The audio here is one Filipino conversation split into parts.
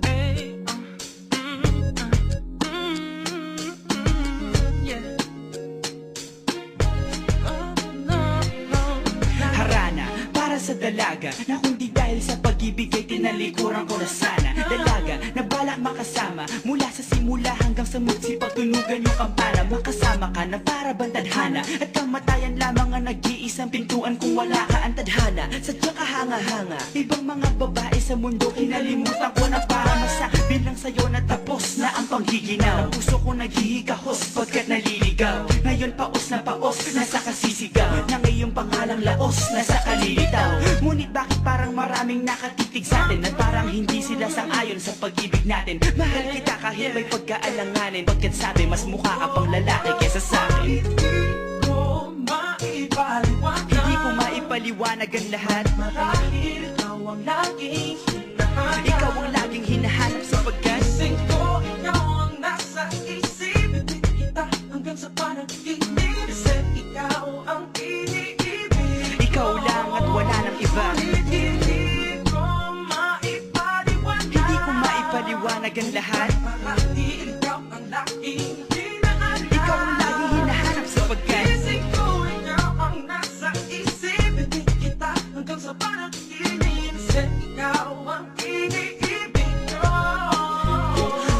Hey, yeah. Oh, no, no. Harana para sa dalaga na kundi dahil sa pag-ibig ay tinalikuran ko na sana. Dalaga na balak makasama mula sa simula hanggang sa mugsipag tunugan yung kampana. Makasama ka na para bang tadhana at kamatayan lamang ang nag-iisang pintuan kung wala ka ang tadhana. Sadya ka hanga-hanga, ibang mga babae sa mundo kinalimutan ko na para masabi lang sa'yo na tapos na ang panghiginaw. Ang puso ko naghihigahos pagkat naliligaw. Ngayon paos, nasa kasisigaw na ngayong pangalang laos, nasa kalilitaw. Ngunit bakit parang maraming nakatitig sa atin at parang hindi sila sang-ayon sa pag-ibig natin. Mahal kita kahit may pagkaalanganin, pagkat sabi mas mukha ka pang lalaki kesa sa akin. Hindi ko maipaliwanag ang lahat. Marahil ikaw ang laging hinahanap. Ikaw ang laging hinahanap sapagkat Gising ko, ikaw ang nasa isip. Ibig kita hanggang sa panaginip. Kasi ikaw ang iniibig. ikaw lang at wala nang iba. Hindi ko maipaliwanag. Hindi ko maipaliwanag ang lahat. Marahil ikaw ang laging hinahanap. Ikaw ang laging hinahanap sapagkat Gising ko, ikaw ang nasa isip. Ibig kita hanggang sa panaginip. Kasi ikaw ang iniibig ko.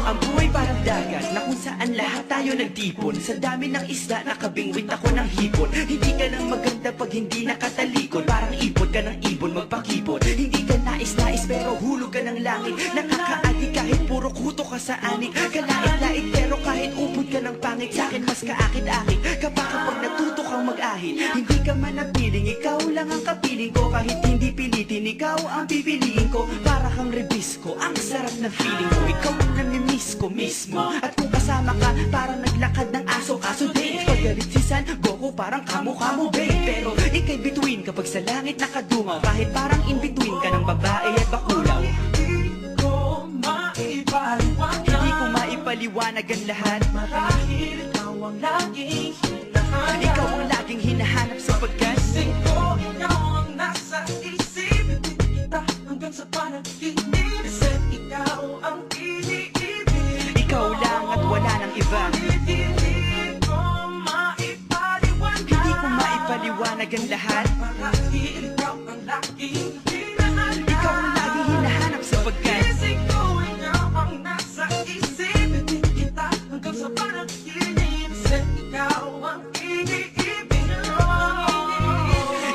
ang buhay parang dagat na kung saan lahat tayo nagtipon. Sa dami ng isda nakabingwit ako ng hipon. Hindi ka nang maganda pag hindi nakatalikod. Parang ipon ka ng ibon magpakipon. Hindi ka nais-nais pero hulog ka ng langit. Nakakaati kahit puro kuto ka sa anik. Kalait-lait pero kahit upod ka ng pangit. Sa'kin mas kaakit-akit kapag natuto kang mag-ahit. Hindi ka manapiling, ikaw lang ang kapiling ko. Kahit hindi pilitin, ikaw ang pipiliin ko. Para kang rebisco, ang sarap ng feeling ko. Ikaw ang namimiss ko mismo. At kung kasama ka, parang naglakad ng aso. Kaso di, pagalit si San Goku, parang kamukha mo babe. Pero ika'y bituin kapag sa langit nakadungaw. Kahit parang in-between ka ng babae at bakulaw. Hindi ko maipaliwanag. Hindi ko maipaliwanag ang lahat. Marahil ikaw ang laging hinahanap. Ikaw ang laging hinahanap sapagkat Gising ko, ikaw ang nasa isip. Ibig kita hanggang sa panaginip. Kasi ikaw ang iniibig. ikaw lang at wala nang iba. Hindi ko maipaliwanag. Hindi ko maipaliwanag ang lahat. Marahil ikaw ang laging hinahanap. Ikaw ang laging hinahanap sapagkat Gising ko, ikaw ang nasa isip. Ibig kita hanggang sa panaginip. Kasi ikaw ang iniibig ko.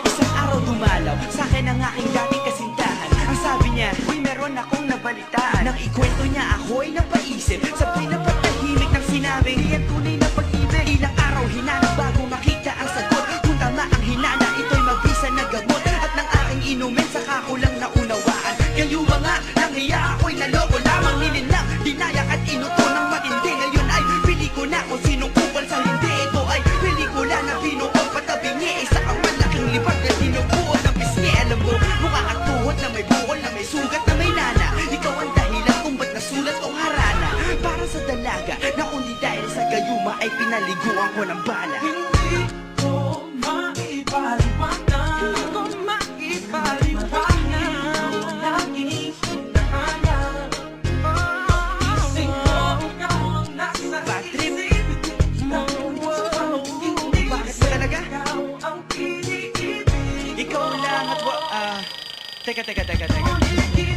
isang araw dumalaw sa akin ang aking dating kasintahan. Ang sabi niya, uy meron akong nabalitaan. Nang ikwento niya ako'y napaisip. Sabay na patahimik ng sinabi, di yan tunay na pag-ibig. Ilang araw hinanap bago makita ang sagot. Kung tama ang hinana, ito'y mabisa na gamot. At nang aking inumin, saka ko lang naunawaan. Kayo nga, nang hiya ako'y naloko lamang. Nilinlang, dinayak at inuto ng matindi. Ngayon ay pili ko na kung sinong kupal sa hindi. Ito ay pelikula na binuong patabingi. Isa ang malaking lipat na tinubuo ng pisngi. Alam mo, mukha at tuhod na may bukol na may sugat na may nana. Ikaw ang dahilan kung ba't nasulat o harana. Para sa dalaga na kundi dahil sa gayuma ay pinaliguan ko ng bala. Hindi ko maipaliwanag. Hindi ko maipaliwanag. Ikaw ang laging hinahanap. Gising ko, ikaw ang nasa Bad trip. isip. Hindi Bakit ba talaga? ikaw ang iniibig. Ikaw lang at teka. Hindi